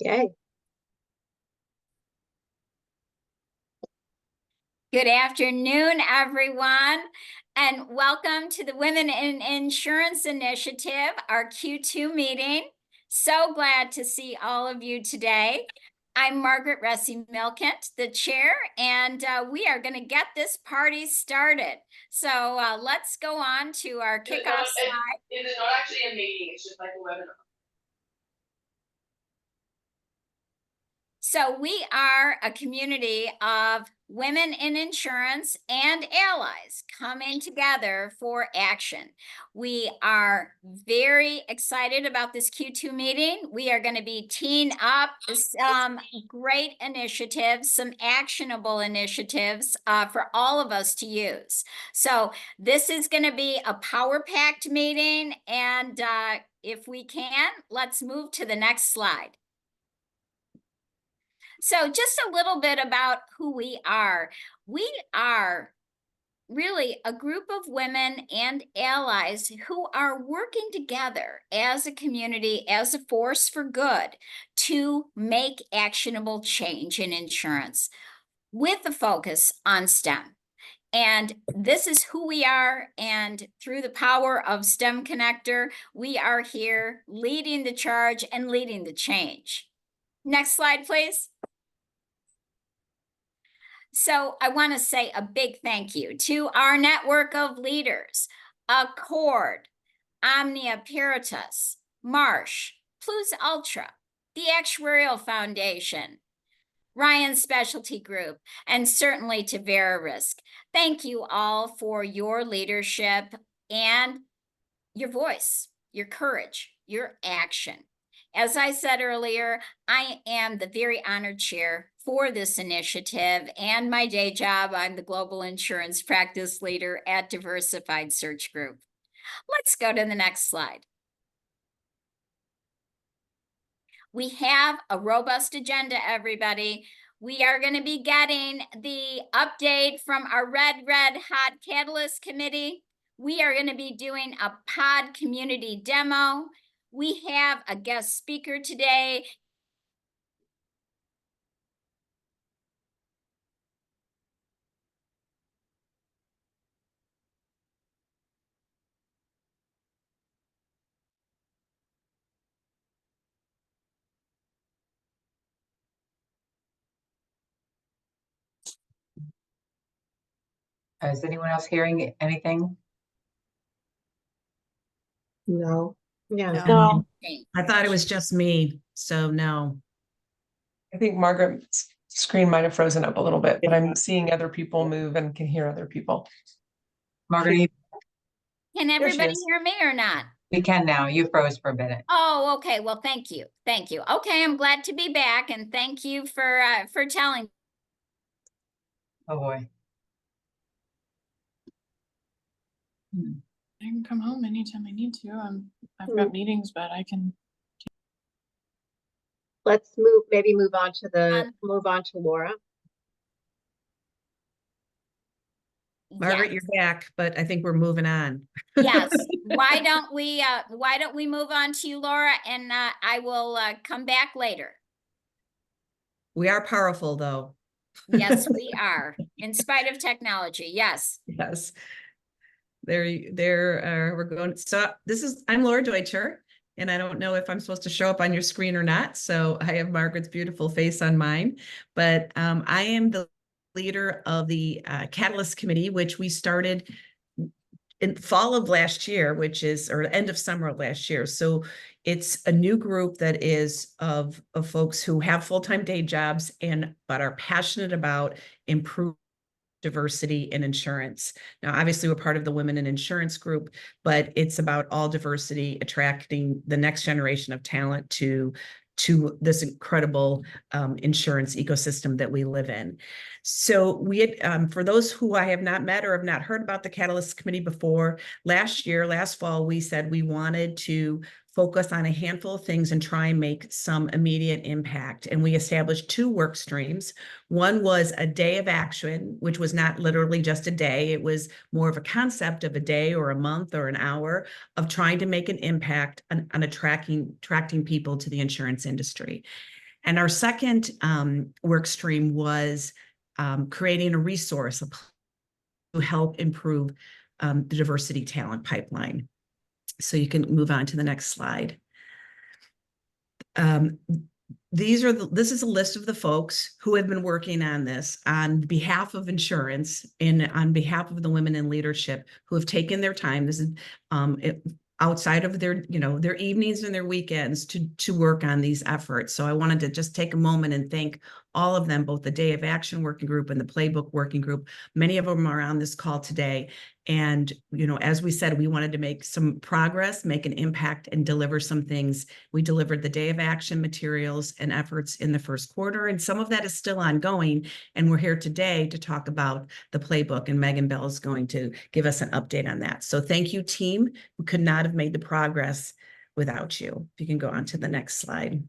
Yay. Good afternoon, everyone, and welcome to the Women in Insurance Initiative, our Q2 meeting. So glad to see all of you today. I'm Margaret Ressi-Milkent, the chair, and we are going to get this party started. So let's go on to our kickoff slide. It is not actually a meeting, it's just like a webinar. So we are a community of women in insurance and allies coming together for action. We are very excited about this Q2 meeting. We are going to be teeing up some great initiatives, some actionable initiatives for all of us to use. So this is going to be a power-packed meeting, and if we can, let's move to the next slide. So just a little bit about who we are. We are really a group of women and allies who are working together as a community, as a force for good, to make actionable change in insurance with a focus on STEM. And this is who we are, and through the power of STEM Connector, we are here leading the charge and leading the change. Next slide, please. So I want to say a big thank you to our network of leaders, Accord, Omnia Paritas, Marsh, Plus Ultra, the Actuarial Foundation, Ryan Specialty Group, and certainly to Verisk. Thank you all for your leadership and your voice, your courage, your action. As I said earlier, I am the very honored chair for this initiative, and my day job, I'm the Global Insurance Practice Leader at Diversified Search Group. Let's go to the next slide. We have a robust agenda, everybody. We are going to be getting the update from our Red Hot Catalyst Committee. We are going to be doing a pod community demo. We have a guest speaker today. Is anyone else hearing anything? No. Yeah. No, Okay. I thought it was just me, so no. I think Margaret's screen might have frozen up a little bit, but I'm seeing other people move and can hear other people. Margaret, Can everybody hear me or not? we can now. You froze for a minute. Oh, okay. Well, thank you. Thank you. Okay, I'm glad to be back, and thank you for telling. Oh boy. I can come home anytime I need to. I've got meetings, but I can. Let's maybe move on to Laura. Margaret, Yes. you're back, but I think we're moving on. Yes. Why don't we move on to you, Laura, and I will come back later. We are powerful, though. Yes, we are, in spite of technology. Yes. Yes. We're going. So I'm Laura Deutscher, and I don't know if I'm supposed to show up on your screen or not. So I have Margaret's beautiful face on mine, but I am the leader of the Catalyst Committee, which we started in fall of last year, or end of summer of last year. So it's a new group that is of folks who have full-time day jobs but are passionate about improving diversity in insurance. Now, obviously, we're part of the Women in Insurance group, but it's about all diversity, attracting the next generation of talent to this incredible insurance ecosystem that we live in. So we had, for those who I have not met or have not heard about the Catalyst Committee before, last fall, we said we wanted to focus on a handful of things and try and make some immediate impact. And we established 2 work streams. One was a day of action, which was not literally just a day. It was more of a concept of a day or a month or an hour of trying to make an impact on attracting people to the insurance industry. And our second work stream was creating a resource to help improve the diversity talent pipeline. So you can move on to the next slide. This is a list of the folks who have been working on this on behalf of insurance and on behalf of the women in leadership who have taken their time. This is outside of their, their evenings and their weekends to work on these efforts. So I wanted to just take a moment and thank all of them, both the Day of Action Working Group and the Playbook Working Group. Many of them are on this call today. And, as we said, we wanted to make some progress, make an impact, and deliver some things. We delivered the Day of Action materials and efforts in the first quarter, and some of that is still ongoing. And we're here today to talk about the playbook, and Megan Bell is going to give us an update on that. So thank you, team. We could not have made the progress without you. If you can go on to the next slide.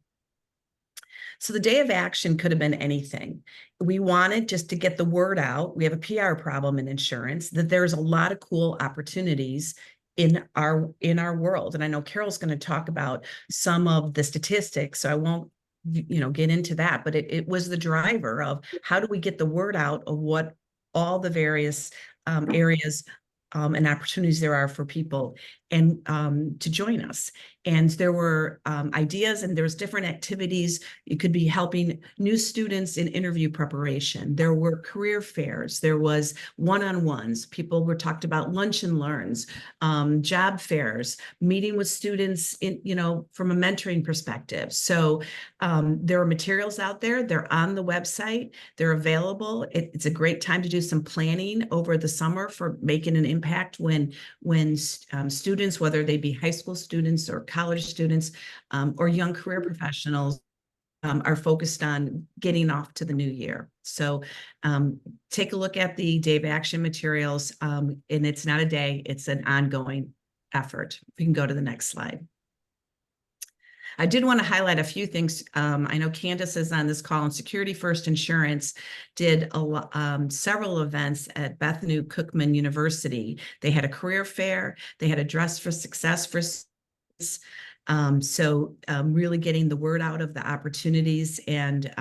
So the Day of Action could have been anything. We wanted just to get the word out. We have a PR problem in insurance, that there's a lot of cool opportunities in our world. And I know Carol's going to talk about some of the statistics, so I won't get into that, but it was the driver of how do we get the word out of what all the various areas and opportunities there are for people and to join us. And there were ideas, and there's different activities. It could be helping new students in interview preparation. There were career fairs. There was one-on-ones. People were talked about lunch and learns, job fairs, meeting with students in, from a mentoring perspective. So there are materials out there. They're on the website. They're available. It's a great time to do some planning over the summer for making an impact when students, whether they be high school students or college students or young career professionals, are focused on getting off to the new year. So take a look at the Day of Action materials, and it's not a day, it's an ongoing effort. We can go to the next slide. I did want to highlight a few things. I know Candace is on this call, and Security First Insurance did several events at Bethune Cookman University. They had a career fair. They had a Dress for Success for students. So really getting the word out of the opportunities, and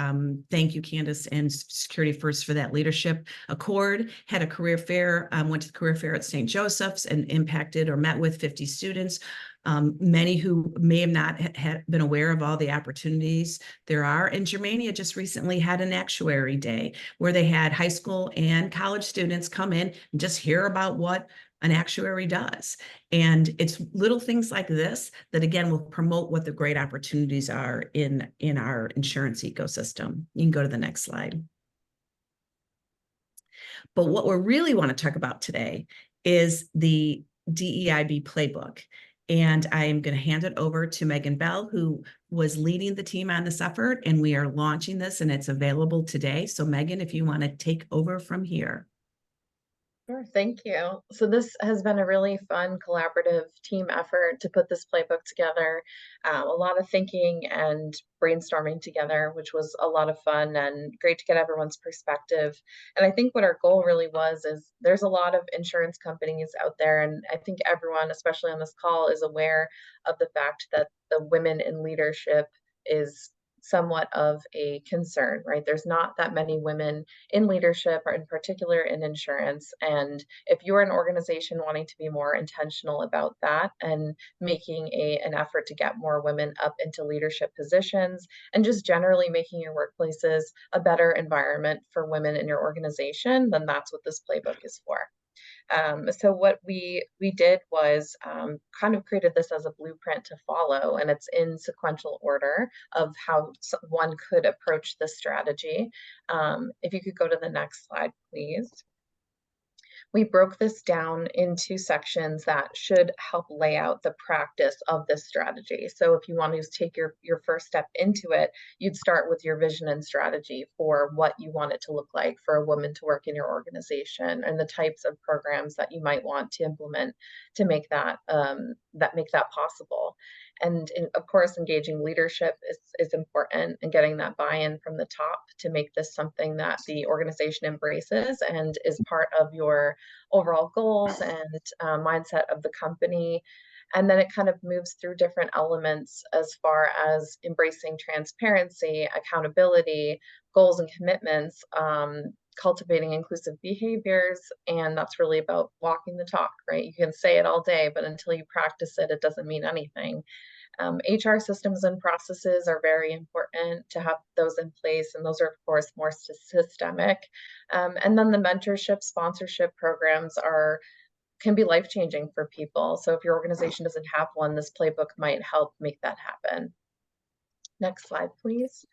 thank you, Candace and Security First, for that leadership. Accord had a career fair, went to the career fair at St. Joseph's and impacted or met with 50 students. Many who may have not been aware of all the opportunities there are. And Germania just recently had an actuary day where they had high school and college students come in and just hear about what an actuary does. And it's little things like this that, again, will promote what the great opportunities are in our insurance ecosystem. You can go to the next slide. But what we really want to talk about today is the DEIB playbook. And I am going to hand it over to Megan Bell, who was leading the team on this effort, and we are launching this, and it's available today. So Megan, if you want to take over from here. Sure, thank you. So this has been a really fun collaborative team effort to put this playbook together. A lot of thinking and brainstorming together, which was a lot of fun and great to get everyone's perspective. And I think what our goal really was is there's a lot of insurance companies out there, and I think everyone, especially on this call, is aware of the fact that the women in leadership is somewhat of a concern, right? There's not that many women in leadership, or in particular in insurance. And if you're an organization wanting to be more intentional about that and making an effort to get more women up into leadership positions, and just generally making your workplaces a better environment for women in your organization, then that's what this playbook is for. So what we did was kind of created this as a blueprint to follow, and it's in sequential order of how one could approach this strategy. If you could go to the next slide, please. We broke this down into sections that should help lay out the practice of this strategy. So if you want to take your first step into it, you'd start with your vision and strategy for what you want it to look like for a woman to work in your organization, and the types of programs that you might want to implement to make that possible. And of course, engaging leadership is important, and getting that buy-in from the top to make this something that the organization embraces and is part of your overall goals and mindset of the company. And then it kind of moves through different elements as far as embracing transparency, accountability, goals and commitments, cultivating inclusive behaviors. And that's really about walking the talk, right? You can say it all day, but until you practice it, it doesn't mean anything. HR systems and processes are very important to have those in place, and those are, of course, more systemic. And then the mentorship, sponsorship programs can be life-changing for people. So if your organization doesn't have one, this playbook might help make that happen. Next slide, please.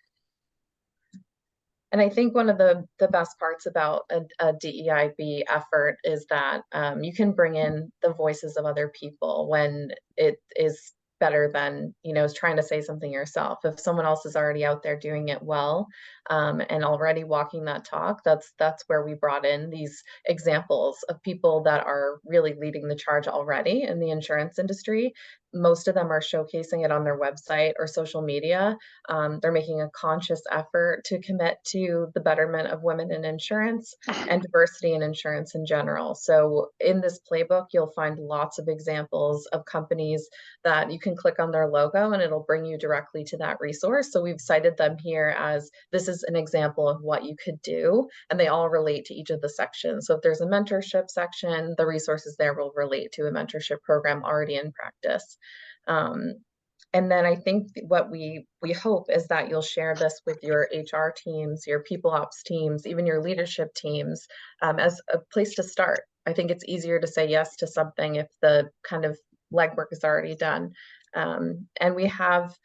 And I think one of the best parts about a DEIB effort is that you can bring in the voices of other people when it is better than, trying to say something yourself. If someone else is already out there doing it well, and already walking that talk, that's where we brought in these examples of people that are really leading the charge already in the insurance industry. Most of them are showcasing it on their website or social media. They're making a conscious effort to commit to the betterment of women in insurance and diversity in insurance in general. So in this playbook, you'll find lots of examples of companies that you can click on their logo and it'll bring you directly to that resource. So we've cited them here as this is an example of what you could do, and they all relate to each of the sections. So if there's a mentorship section, the resources there will relate to a mentorship program already in practice. And then I think what we hope is that you'll share this with your HR teams, your people ops teams, even your leadership teams, as a place to start. I think it's easier to say yes to something if the kind of legwork is already done. And we have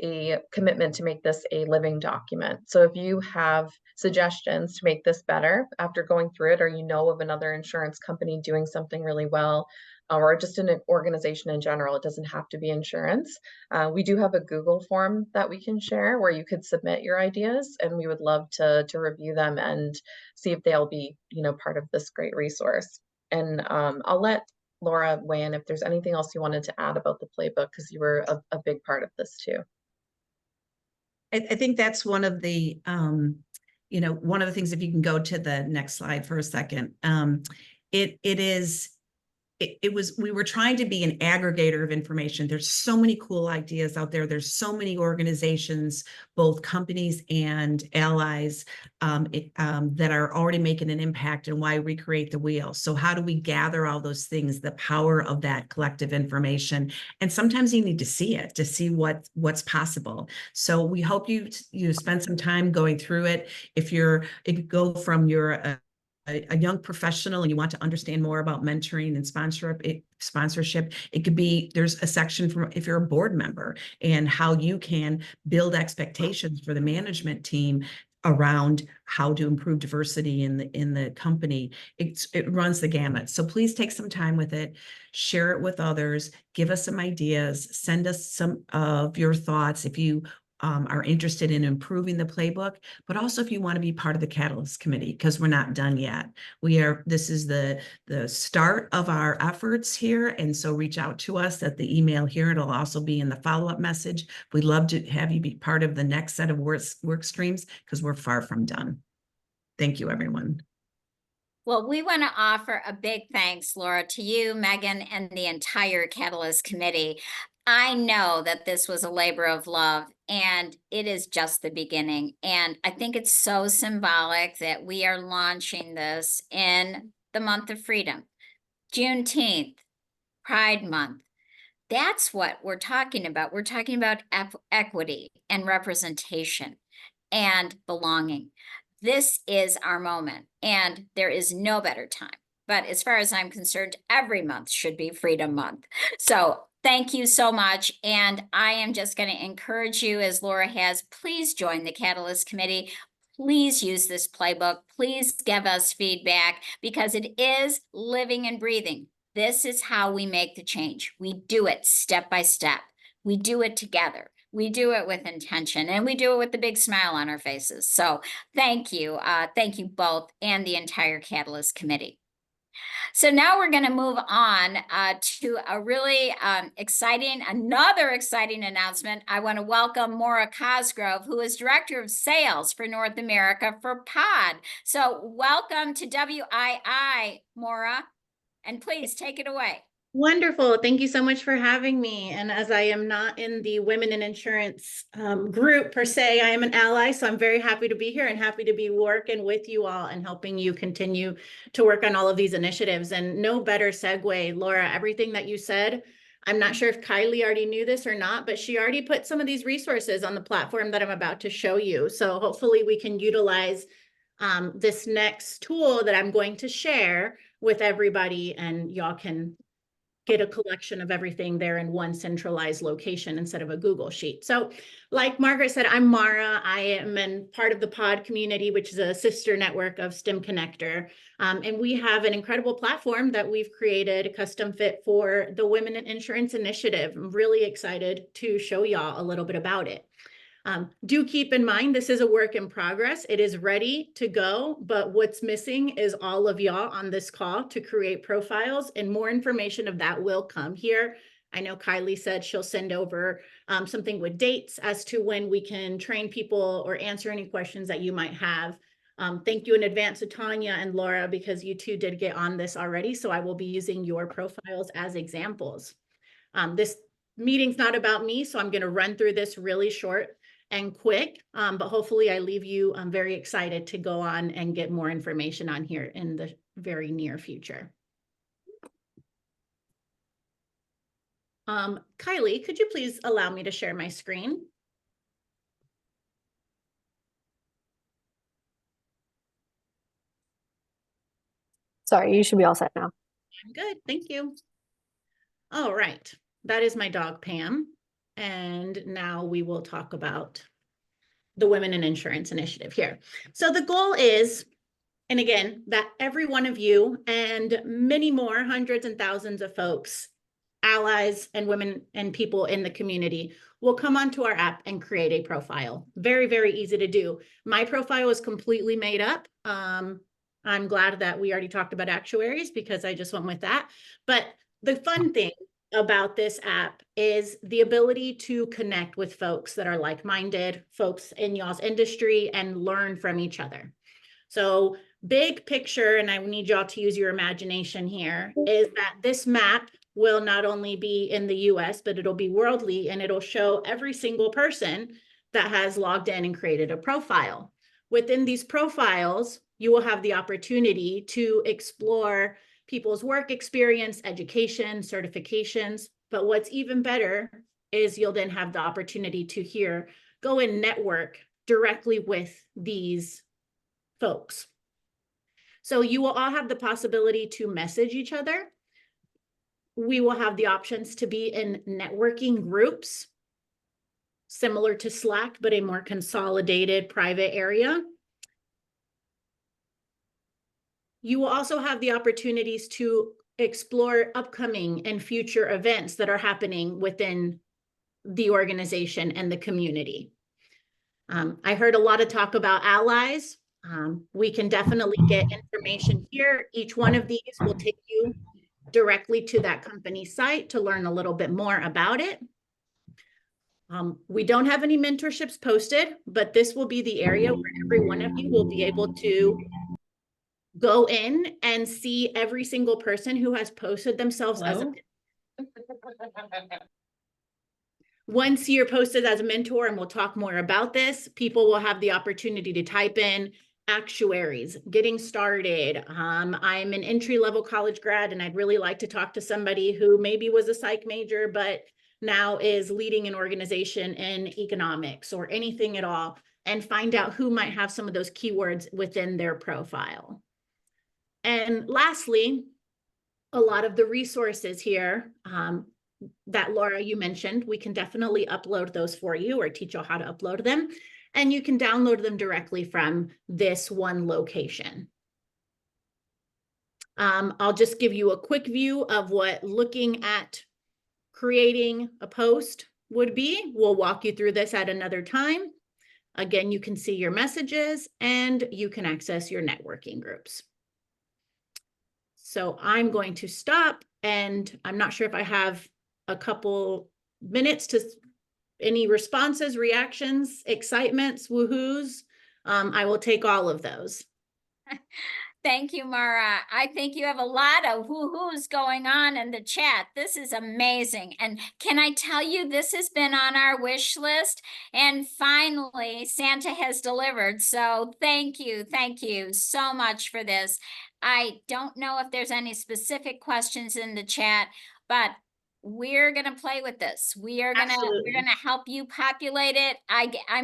a commitment to make this a living document. So if you have suggestions to make this better after going through it, or you know of another insurance company doing something really well, or just an organization in general, it doesn't have to be insurance. We do have a Google form that we can share where you could submit your ideas, and we would love to review them and see if they'll be, part of this great resource. And I'll let Laura weigh in if there's anything else you wanted to add about the playbook, because you were a big part of this too. I think that's one of the, one of the things, if you can go to the next slide for a second, we were trying to be an aggregator of information. There's so many cool ideas out there. There's so many organizations, both companies and allies, that are already making an impact, and why recreate the wheel. So how do we gather all those things, the power of that collective information? And sometimes you need to see it to see what's possible. So we hope you spend some time going through it. If you go from your a young professional and you want to understand more about mentoring and sponsorship, it could be, there's a section from if you're a board member and how you can build expectations for the management team around how to improve diversity in the company. It runs the gamut. So please take some time with it, share it with others, give us some ideas, send us some of your thoughts if you are interested in improving the playbook, but also if you want to be part of the Catalyst Committee, because we're not done yet. This is the start of our efforts here. And so reach out to us at the email here. It'll also be in the follow-up message. We'd love to have you be part of the next set of work streams, because we're far from done. Thank you, everyone. Well, we want to offer a big thanks, Laura, to you, Megan, and the entire Catalyst Committee. I know that this was a labor of love, and it is just the beginning. And I think it's so symbolic that we are launching this in the month of freedom, Juneteenth, Pride Month. That's what we're talking about. We're talking about equity and representation and belonging. This is our moment, and there is no better time. But as far as I'm concerned, every month should be Freedom Month. So thank you so much. And I am just going to encourage you, as Laura has, please join the Catalyst Committee. Please use this playbook. Please give us feedback, because it is living and breathing. This is how we make the change. We do it step by step. We do it together. We do it with intention, and we do it with a big smile on our faces. So thank you. Thank you both and the entire Catalyst Committee. So now we're going to move on to a really another exciting announcement. I want to welcome Maura Cosgrove, who is Director of Sales for North America for POD. So welcome to WII, Maura, and please take it away. Wonderful. Thank you so much for having me. And as I am not in the Women in Insurance group per se, I am an ally. So I'm very happy to be here and happy to be working with you all and helping you continue to work on all of these initiatives. And no better segue, Laura, everything that you said, I'm not sure if Kylie already knew this or not, but she already put some of these resources on the platform that I'm about to show you. So hopefully we can utilize this next tool that I'm going to share with everybody, and y'all can get a collection of everything there in one centralized location instead of a Google sheet. So like Margaret said, I'm Mara. I am in part of the POD community, which is a sister network of STEM Connector. And we have an incredible platform that we've created custom fit for the Women in Insurance Initiative. I'm really excited to show y'all a little bit about it. Do keep in mind, this is a work in progress. It is ready to go, but what's missing is all of y'all on this call to create profiles, and more information of that will come here. I know Kylie said she'll send over something with dates as to when we can train people or answer any questions that you might have. Thank you in advance to Tanya and Laura, because you two did get on this already. So I will be using your profiles as examples. This meeting's not about me, so I'm going to run through this really short and quick, but hopefully I leave you very excited to go on and get more information on here in the very near future. Kylie, could you please allow me to share my screen? Sorry, you should be all set now. I'm good, thank you. All right, that is my dog Pam. And now we will talk about the Women in Insurance Initiative here. So the goal is, and again, that every one of you and many more, hundreds and thousands of folks, allies and women and people in the community, will come onto our app and create a profile. Very, very easy to do. My profile is completely made up. I'm glad that we already talked about actuaries because I just went with that. But the fun thing about this app is the ability to connect with folks that are like-minded, folks in y'all's industry, and learn from each other. So big picture, and I need y'all to use your imagination here, is that this map will not only be in the US, but it'll be worldly, and it'll show every single person that has logged in and created a profile. Within these profiles, you will have the opportunity to explore people's work experience, education, certifications. But what's even better is you'll then have the opportunity to go and network directly with these folks. So you will all have the possibility to message each other. We will have the options to be in networking groups, similar to Slack, but a more consolidated private area. You will also have the opportunities to explore upcoming and future events that are happening within the organization and the community. I heard a lot of talk about allies. We can definitely get information here. Each one of these will take you directly to that company site to learn a little bit more about it. We don't have any mentorships posted, but this will be the area where every one of you will be able to go in and see every single person who has posted themselves as a once you're posted as a mentor, and we'll talk more about this, people will have the opportunity to type in actuaries, getting started. I'm an entry-level college grad, and I'd really like to talk to somebody who maybe was a psych major, but now is leading an organization in economics or anything at all, and find out who might have some of those keywords within their profile. And lastly, a lot of the resources here that Laura, you mentioned, we can definitely upload those for you or teach you how to upload them. And you can download them directly from this one location. I'll just give you a quick view of what looking at creating a post would be. We'll walk you through this at another time. Again, you can see your messages and you can access your networking groups. So I'm going to stop, and I'm not sure if I have a couple minutes to any responses, reactions, excitements, woohoos. I will take all of those. Thank you, Mara. I think you have a lot of who's going on in the chat. This is amazing. And can I tell you, this has been on our wish list. And finally, Santa has delivered. So thank you so much for this. I don't know if there's any specific questions in the chat, but we're gonna play with this. We're Absolutely. gonna help you populate it.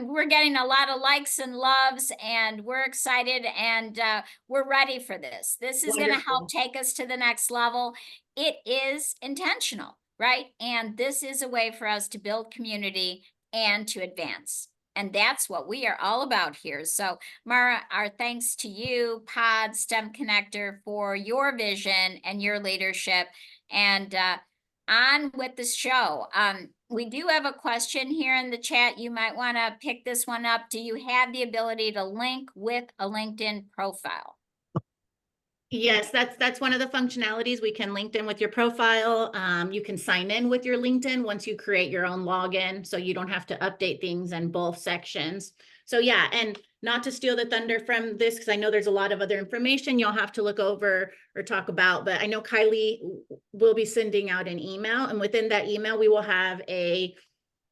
We're getting a lot of likes and loves, and we're excited, and we're ready for this. This is gonna help Wonderful. take us to the next level. It is intentional, right? And this is a way for us to build community and to advance. And that's what we are all about here. So Mara, our thanks to you, Pod, STEM Connector, for your vision and your leadership. And on with the show. We do have a question here in the chat. You might want to pick this one up. Do you have the ability to link with a LinkedIn profile? Yes, that's one of the functionalities. We can link in with your profile. You can sign in with your LinkedIn once you create your own login, so you don't have to update things in both sections. So yeah, and not to steal the thunder from this, because I know there's a lot of other information you'll have to look over or talk about, but I know Kylie will be sending out an email, and within that email, we will have a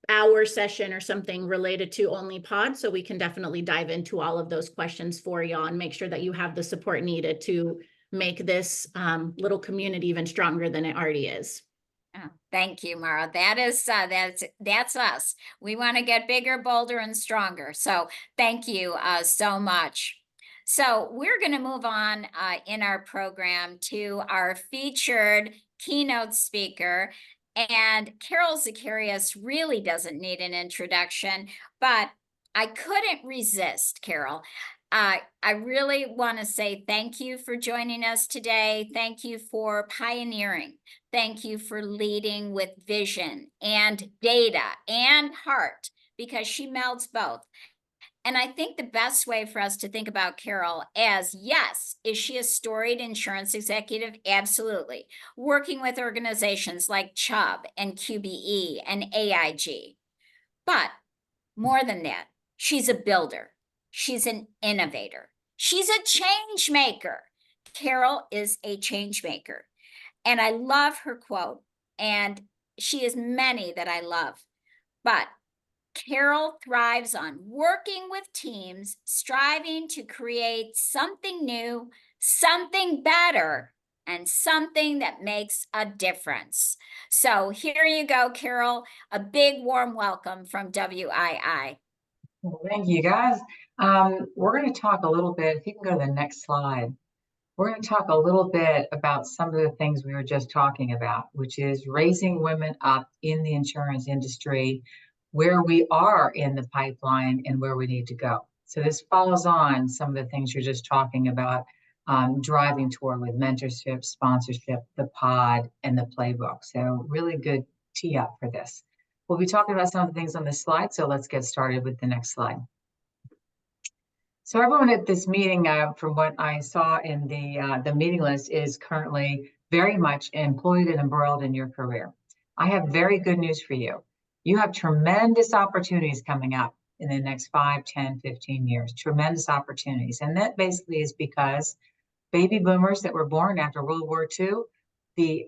hour session or something related to Only Pod, so we can definitely dive into all of those questions for y'all and make sure that you have the support needed to make this little community even stronger than it already is. Oh, thank you, Mara. That is that's us. We want to get bigger, bolder, and stronger. So thank you so much. So we're going to move on in our program to our featured keynote speaker. And Carol Zacharias really doesn't need an introduction, but I couldn't resist, Carol. I really want to say thank you for joining us today. Thank you for pioneering. Thank you for leading with vision and data and heart, because she melds both. And I think the best way for us to think about Carol as, yes, is she a storied insurance executive? Absolutely. Working with organizations like Chubb and QBE and AIG. But more than that, she's a builder. She's an innovator. She's a change maker. Carol is a change maker. And I love her quote, and she has many that I love. But Carol thrives on working with teams, striving to create something new, something better, and something that makes a difference. So here you go, Carol. A big warm welcome from WII. Well, thank you, guys. We're going to talk a little bit, if you can go to the next slide. We're going to talk a little bit about some of the things we were just talking about, which is raising women up in the insurance industry, where we are in the pipeline and where we need to go. So this follows on some of the things you're just talking about, driving toward with mentorship, sponsorship, the pod, and the playbook. So really good tee up for this. We'll be talking about some of the things on this slide, so let's get started with the next slide. So everyone at this meeting, from what I saw in the meeting list, is currently very much employed and embroiled in your career. I have very good news for you. You have tremendous opportunities coming up in the next 5, 10, 15 years, tremendous opportunities. And that basically is because baby boomers that were born after World War II, the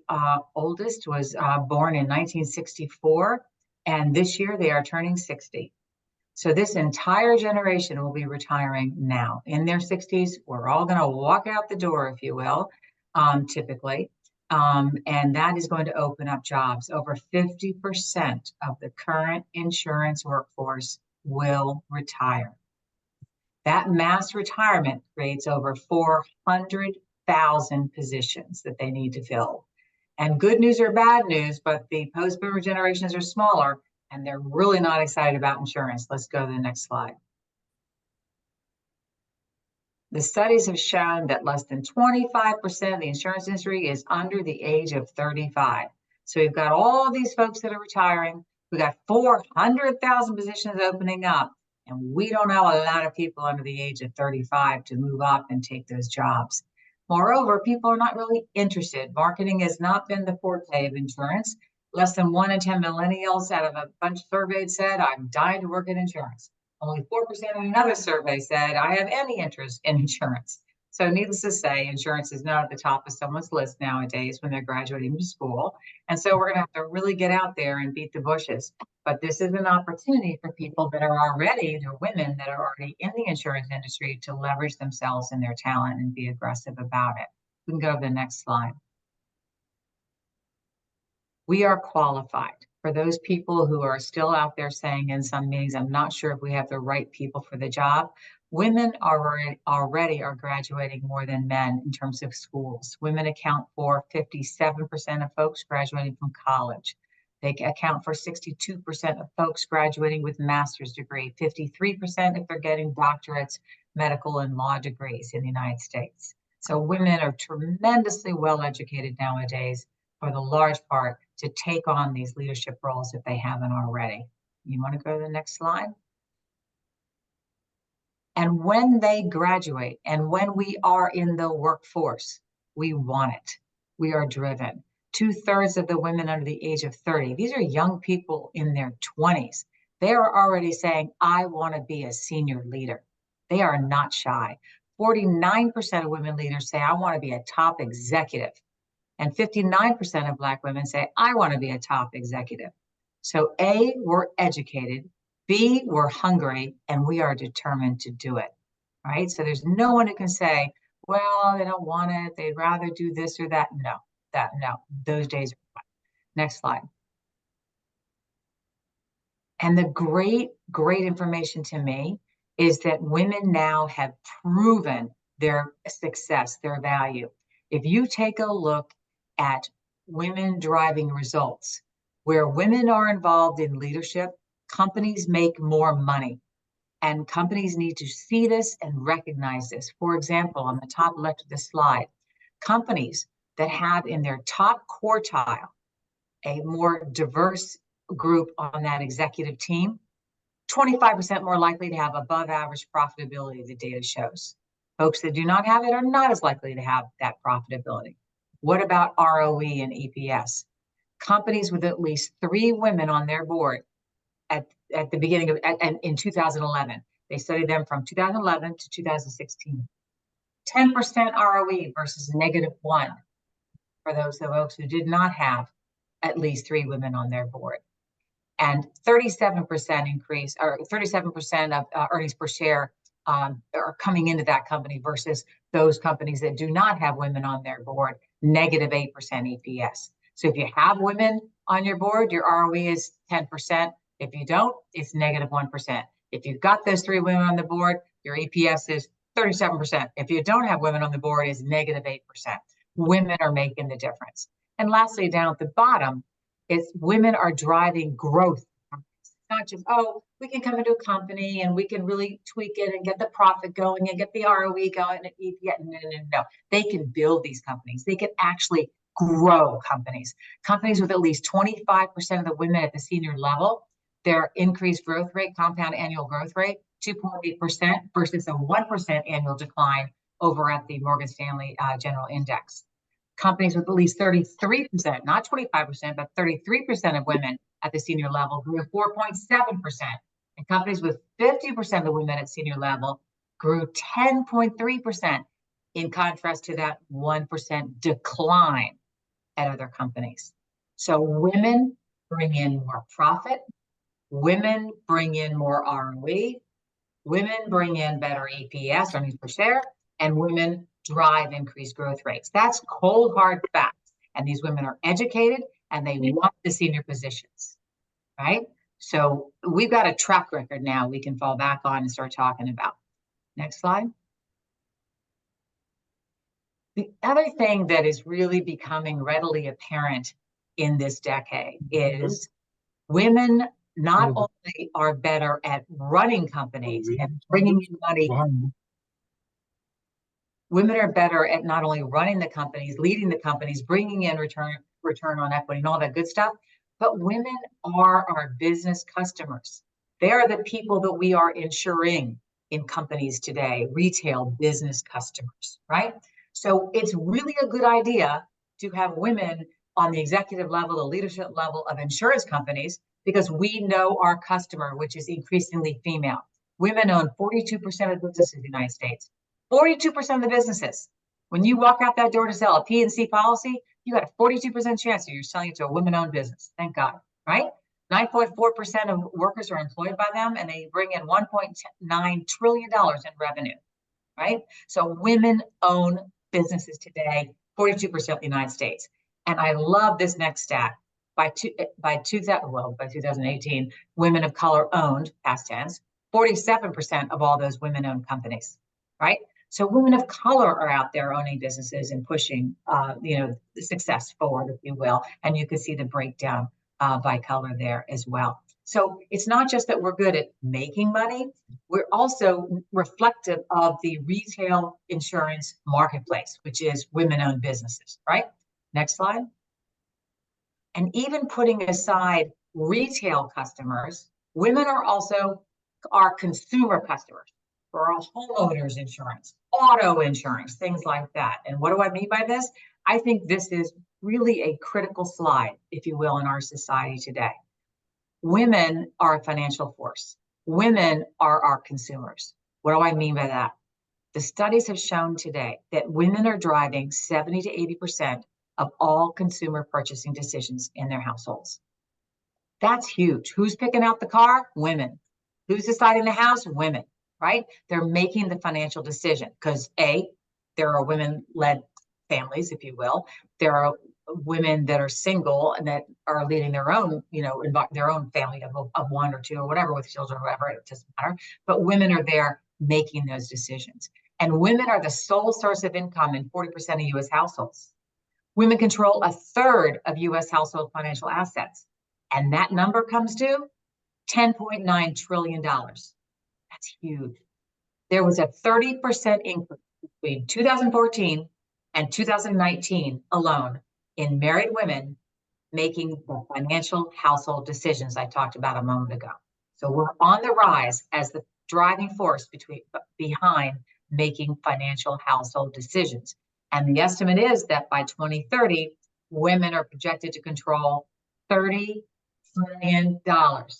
oldest was born in 1964, and this year they are turning 60. So this entire generation will be retiring now in their 60s. We're all going to walk out the door, if you will, typically. And that is going to open up jobs. Over 50% of the current insurance workforce will retire. That mass retirement creates over 400,000 positions that they need to fill. And good news or bad news, but the post-boomer generations are smaller, and they're really not excited about insurance. Let's go to the next slide. The studies have shown that less than 25% of the insurance industry is under the age of 35. So we've got all these folks that are retiring. We've got 400,000 positions opening up, and we don't have a lot of people under the age of 35 to move up and take those jobs. Moreover, people are not really interested. Marketing has not been the forte of insurance. Less than 1 in 10 millennials out of a bunch surveyed said, I'm dying to work in insurance. Only 4% in another survey said, I have any interest in insurance. So needless to say, insurance is not at the top of someone's list nowadays when they're graduating from school. And so we're gonna have to really get out there and beat the bushes. But this is an opportunity for people that are already, they're women that are already in the insurance industry to leverage themselves and their talent and be aggressive about it. We can go to the next slide. We are qualified. For those people who are still out there saying in some meetings, I'm not sure if we have the right people for the job. Women already are graduating more than men in terms of schools. Women account for 57% of folks graduating from college. They account for 62% of folks graduating with master's degree, 53% if they're getting doctorates, medical and law degrees in the United States. So women are tremendously well educated nowadays, for the large part, to take on these leadership roles if they haven't already. You want to go to the next slide? And when they graduate and when we are in the workforce, we want it. We are driven. 2/3 of the women under the age of 30, these are young people in their 20s. They are already saying, I want to be a senior leader. They are not shy. 49% of women leaders say, I want to be a top executive. And 59% of Black women say, I want to be a top executive. So A, we're educated. B, we're hungry, and we are determined to do it, right? So there's no one who can say, well, they don't want it. They'd rather do this or that. No, those days are gone. Next slide. And the great information to me is that women now have proven their success, their value. If you take a look at women driving results, where women are involved in leadership, companies make more money, and companies need to see this and recognize this. For example, on the top left of the slide, companies that have in their top quartile a more diverse group on that executive team, 25% more likely to have above average profitability, the data shows. Folks that do not have it are not as likely to have that profitability. What about ROE and EPS? Companies with at least 3 women on their board at the beginning of, and in 2011, they studied them from 2011 to 2016. 10% ROE versus -1 for those folks who did not have at least 3 women on their board. And 37% increase, or 37% of earnings per share are coming into that company versus those companies that do not have women on their board, -8% EPS. So if you have women on your board, your ROE is 10%. If you don't, it's -1%. If you've got those 3 women on the board, your EPS is 37%. If you don't have women on the board, it's -8%. Women are making the difference. And lastly, down at the bottom, is women are driving growth. It's not just, oh, we can come into a company and we can really tweak it and get the profit going and get the ROE going. No. They can build these companies. They can actually grow companies. Companies with at least 25% of the women at the senior level, their increased growth rate, compound annual growth rate, 2.8% versus a 1% annual decline over at the Morgan Stanley General Index. Companies with at least 33%, not 25%, but 33% of women at the senior level grew 4.7%. And companies with 50% of the women at senior level grew 10.3%, in contrast to that 1% decline at other companies. So women bring in more profit, women bring in more ROE, women bring in better EPS, earnings per share, and women drive increased growth rates. That's cold, hard facts. And these women are educated and they want the senior positions, right? So we've got a track record now we can fall back on and start talking about. Next slide. The other thing that is really becoming readily apparent in this decade is women not only are better at running companies and bringing in money, women are better at not only running the companies, leading the companies, bringing in return on equity and all that good stuff, but women are our business customers. They are the people that we are insuring in companies today, retail business customers, right? So it's really a good idea to have women on the executive level, the leadership level of insurance companies, because we know our customer, which is increasingly female. Women own 42% of businesses in the United States. 42% of the businesses, when you walk out that door to sell a P&C policy, you got a 42% chance that you're selling it to a women-owned business. Thank God, right? 9.4% of workers are employed by them, and they bring in $1.9 trillion in revenue, right? So women own businesses today, 42% of the United States. And I love this next stat. By 2018, women of color owned, past tense, 47% of all those women-owned companies, right? So women of color are out there owning businesses and pushing, the success forward, if you will. And you can see the breakdown by color there as well. So it's not just that we're good at making money, we're also reflective of the retail insurance marketplace, which is women-owned businesses, right? Next slide. And even putting aside retail customers, women are also our consumer customers for our homeowners insurance, auto insurance, things like that. And what do I mean by this? I think this is really a critical slide, if you will, in our society today. Women are a financial force. Women are our consumers. What do I mean by that? The studies have shown today that women are driving 70 to 80% of all consumer purchasing decisions in their households. That's huge. Who's picking out the car? Women. Who's deciding the house? Women, right? They're making the financial decision because there are women-led families, if you will. There are women that are single and that are leading their own, their own family of one or two or whatever with children or whatever, it doesn't matter. But women are there making those decisions. And women are the sole source of income in 40% of US households. Women control a third of US household financial assets. And that number comes to $10.9 trillion. That's huge. There was a 30% increase between 2014 and 2019 alone in married women making the financial household decisions I talked about a moment ago. So we're on the rise as the driving force behind making financial household decisions. And the estimate is that by 2030, women are projected to control $30 trillion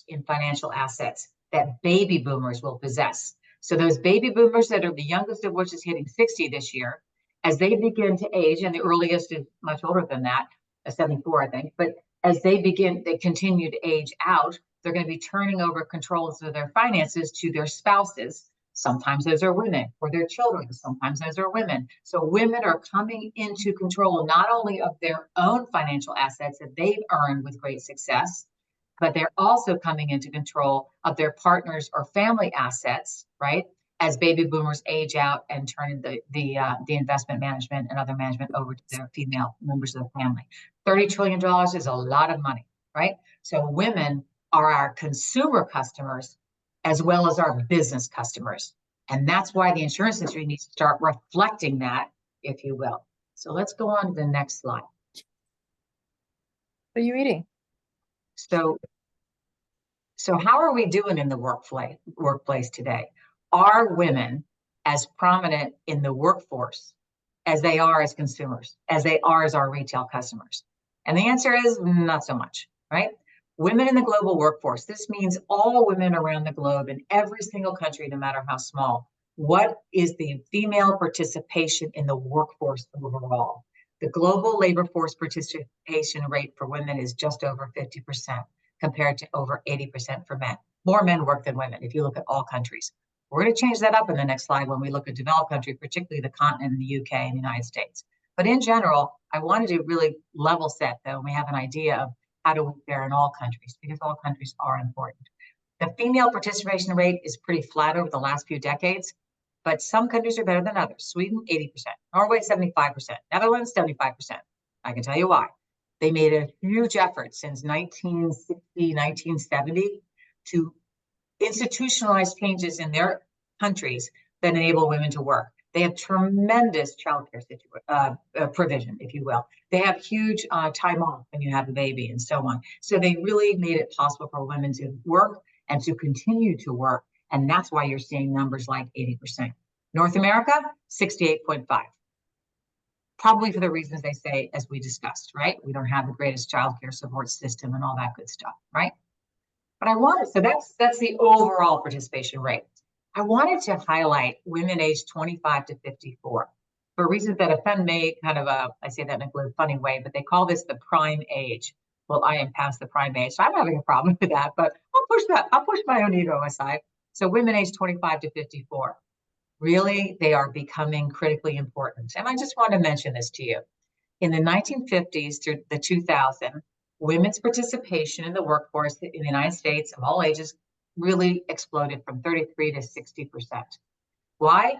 in financial assets that baby boomers will possess. So those baby boomers that are the youngest of which is hitting 60 this year, as they begin to age, and the earliest is much older than that, 74, I think, but as they continue to age out, they're going to be turning over controls of their finances to their spouses. Sometimes those are women, or their children. Sometimes those are women. So women are coming into control not only of their own financial assets that they've earned with great success, but they're also coming into control of their partners or family assets, right? As baby boomers age out and turn the investment management and other management over to their female members of the family. $30 trillion is a lot of money, right? So women are our consumer customers as well as our business customers. And that's why the insurance industry needs to start reflecting that, if you will. So let's go on to the next slide. What are you eating? So how are we doing in the workplace today? Are women as prominent in the workforce as they are as consumers, as they are as our retail customers? And the answer is not so much, right? Women in the global workforce, this means all women around the globe in every single country, no matter how small. What is the female participation in the workforce overall? The global labor force participation rate for women is just over 50% compared to over 80% for men. More men work than women if you look at all countries. We're going to change that up in the next slide when we look at developed countries, particularly the continent, the UK and the United States. But in general, I wanted to really level set, though, and we have an idea of how do we fare in all countries, because all countries are important. The female participation rate is pretty flat over the last few decades, but some countries are better than others. Sweden, 80%, Norway, 75%, Netherlands, 75%. I can tell you why. They made a huge effort since 1960, 1970 to institutionalize changes in their countries that enable women to work. They have tremendous childcare provision, if you will. They have huge time off when you have a baby and so on. So they really made it possible for women to work and to continue to work. And that's why you're seeing numbers like 80%. North America, 68.5. Probably for the reasons they say, as we discussed, right? We don't have the greatest childcare support system and all that good stuff, right? But so that's the overall participation rate. I wanted to highlight women aged 25 to 54 for reasons that offend me, I say that in a funny way, but they call this the prime age. Well, I am past the prime age, so I'm having a problem with that, but I'll push my own ego aside. So women aged 25 to 54, really, they are becoming critically important. And I just want to mention this to you. In the 1950s through the 2000s, women's participation in the workforce in the United States of all ages really exploded from 33 to 60%. Why?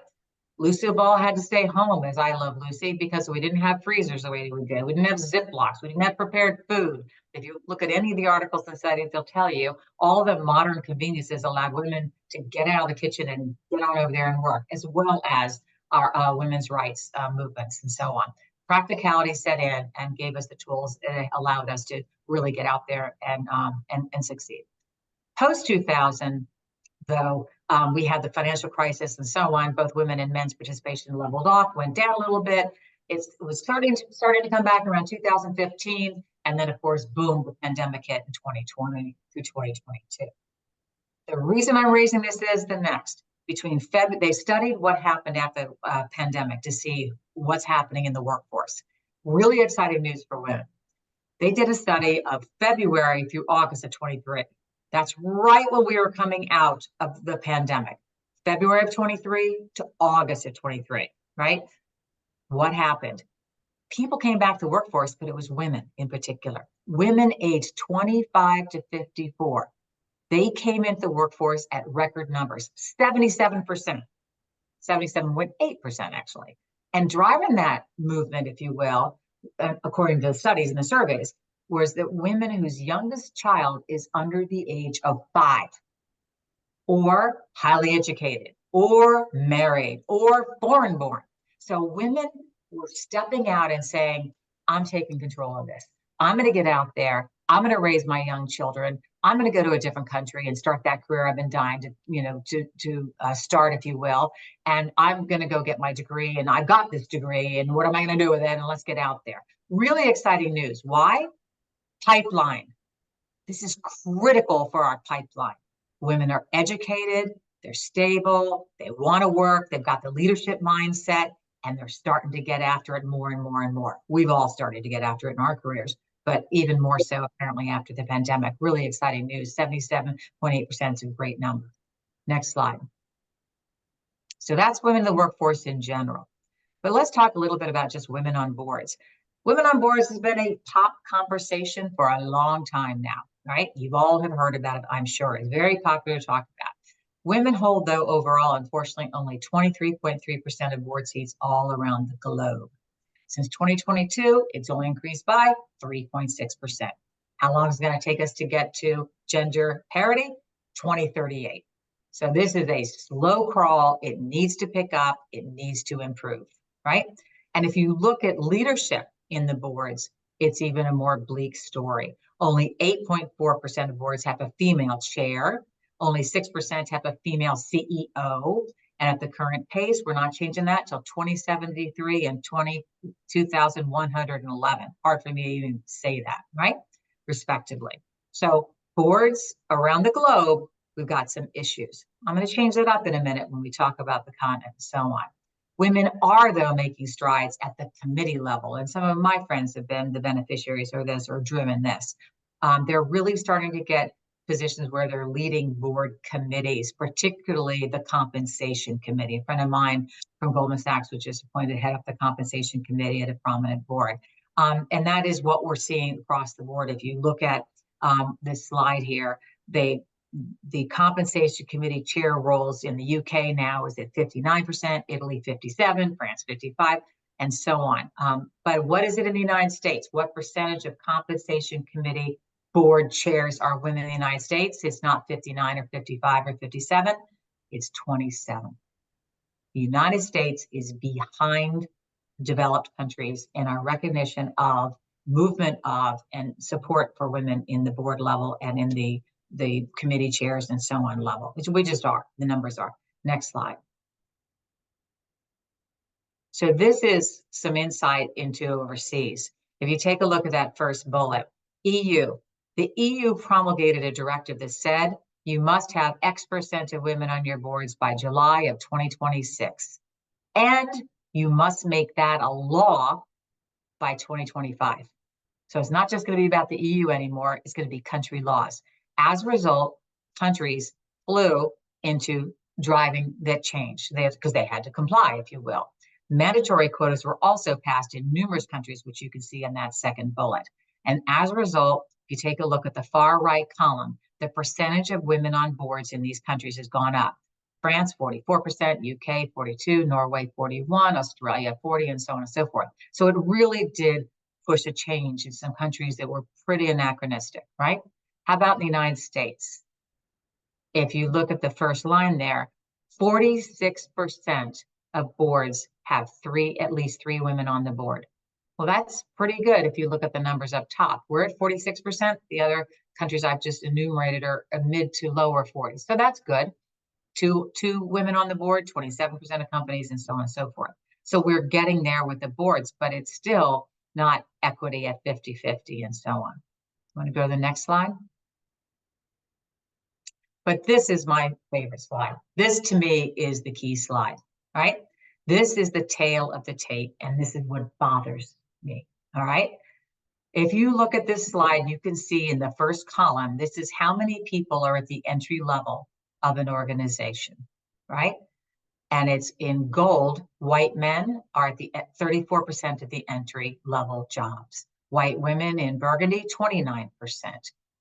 Lucille Ball had to stay home, as I love Lucy, because we didn't have freezers the way we did. We didn't have Ziplocs. We didn't have prepared food. If you look at any of the articles and studies, they'll tell you all the modern conveniences allowed women to get out of the kitchen and get on over there and work, as well as our women's rights movements and so on. Practicality set in and gave us the tools that allowed us to really get out there and succeed. Post 2000, though, we had the financial crisis and so on. Both women and men's participation leveled off, went down a little bit. It was starting to come back around 2015, and then of course, boom, the pandemic hit in 2020 through 2022. The reason I'm raising this is the next. They studied what happened after the pandemic to see what's happening in the workforce. Really exciting news for women. They did a study of February through August of 23. That's right when we were coming out of the pandemic. February of 23 to August of 23, right? What happened? People came back to the workforce, but it was women in particular. Women aged 25 to 54. They came into the workforce at record numbers, 77%, 77.8% actually. And driving that movement, if you will, according to the studies and the surveys, was that women whose youngest child is under the age of 5, or highly educated, or married, or foreign born. So women were stepping out and saying, I'm taking control of this. I'm going to get out there. I'm going to raise my young children. I'm going to go to a different country and start that career I've been dying to start, if you will. And I'm going to go get my degree, and I've got this degree, and what am I going to do with it? And let's get out there. Really exciting news. Why? Pipeline. This is critical for our pipeline. Women are educated, they're stable, they want to work, they've got the leadership mindset, and they're starting to get after it more and more and more. We've all started to get after it in our careers, but even more so apparently after the pandemic. Really exciting news. 77.8% is a great number. Next slide. So that's women in the workforce in general. But let's talk a little bit about just women on boards. Women on boards has been a top conversation for a long time now, right? You've all have heard about it, I'm sure. It's very popular to talk about. Women hold, though, overall, unfortunately, only 23.3% of board seats all around the globe. Since 2022, it's only increased by 3.6%. How long is it going to take us to get to gender parity? 2038. So this is a slow crawl. It needs to pick up. It needs to improve, right? And if you look at leadership in the boards, it's even a more bleak story. Only 8.4% of boards have a female chair. Only 6% have a female CEO. And at the current pace, we're not changing that till 2073 and 22,111. Hard for me to even say that, right? Respectively. So boards around the globe, we've got some issues. I'm going to change that up in a minute when we talk about the continent and so on. Women are, though, making strides at the committee level. And some of my friends have been the beneficiaries of this or driven this. They're really starting to get positions where they're leading board committees, particularly the compensation committee. A friend of mine from Goldman Sachs was just appointed head of the compensation committee at a prominent board. And that is what we're seeing across the board. If you look at this slide here, the compensation committee chair roles in the UK now is at 59%, Italy 57%, France 55%, and so on. But what is it in the United States? What percentage of compensation committee board chairs are women in the United States? It's not 59 or 55 or 57, it's 27. The United States is behind developed countries in our recognition of, movement of, and support for women in the board level and in the committee chairs and so on level, which we just are, the numbers are. Next slide. So this is some insight into overseas. If you take a look at that first bullet, EU. The EU promulgated a directive that said You must have X% of women on your boards by July of 2026. And you must make that a law by 2025. So it's not just going to be about the EU anymore, it's going to be country laws. As a result, countries flew into driving that change because they had to comply, if you will. Mandatory quotas were also passed in numerous countries, which you can see in that second bullet. And as a result, if you take a look at the far right column, the percentage of women on boards in these countries has gone up. France, 44%, UK, 42%, Norway, 41%, Australia, 40%, and so on and so forth. So it really did push a change in some countries that were pretty anachronistic, right? How about the United States? If you look at the first line there, 46% of boards have at least three women on the board. Well, that's pretty good if you look at the numbers up top. We're at 46%. The other countries I've just enumerated are mid to lower 40s. So that's good. Two women on the board, 27% of companies, and so on and so forth. So we're getting there with the boards, but it's still not equity at 50-50 and so on. Want to go to the next slide? But this is my favorite slide. This to me is the key slide, right? This is the tail of the tape, and this is what bothers me, all right? If you look at this slide, you can see in the first column, this is how many people are at the entry level of an organization, right? And it's in gold, white men are at 34% of the entry level jobs. White women in burgundy, 29%.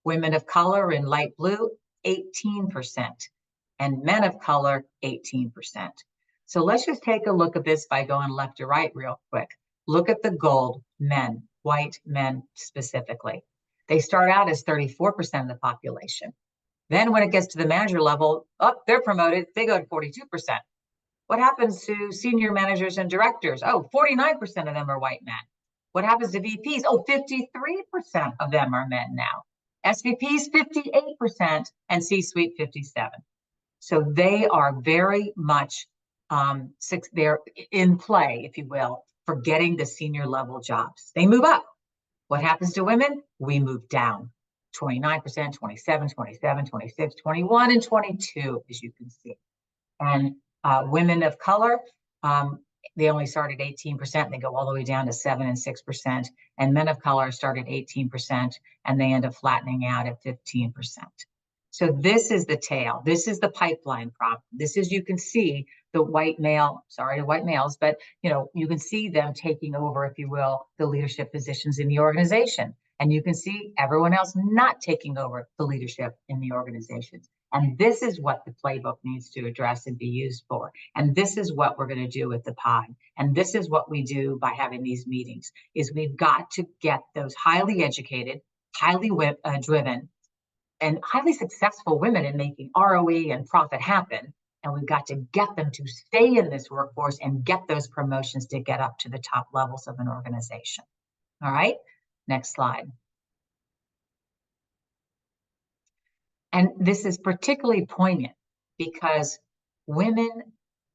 Women of color in light blue, 18%. And men of color, 18%. So let's just take a look at this by going left to right real quick. Look at the gold men, white men specifically. They start out as 34% of the population. Then when it gets to the manager level, they're promoted, they go to 42%. What happens to senior managers and directors? 49% of them are white men. What happens to VPs? 53% of them are men now. SVPs, 58%, and C-suite, 57%. So they are very much, they're in play, if you will, for getting the senior level jobs. They move up. What happens to women? We move down. 29%, 27, 27, 26, 21, and 22, as you can see. And women of color, they only start at 18%, they go all the way down to 7 and 6%. And men of color start at 18%, and they end up flattening out at 15%. So this is the tail. This is the pipeline problem. This is, you can see the white male, sorry to white males, but you can see them taking over, if you will, the leadership positions in the organization. And you can see everyone else not taking over the leadership in the organizations. And this is what the playbook needs to address and be used for. And this is what we're going to do with the pod. And this is what we do by having these meetings, is we've got to get those highly educated, highly driven, and highly successful women in making ROE and profit happen. And we've got to get them to stay in this workforce and get those promotions to get up to the top levels of an organization. All right, next slide. And this is particularly poignant because women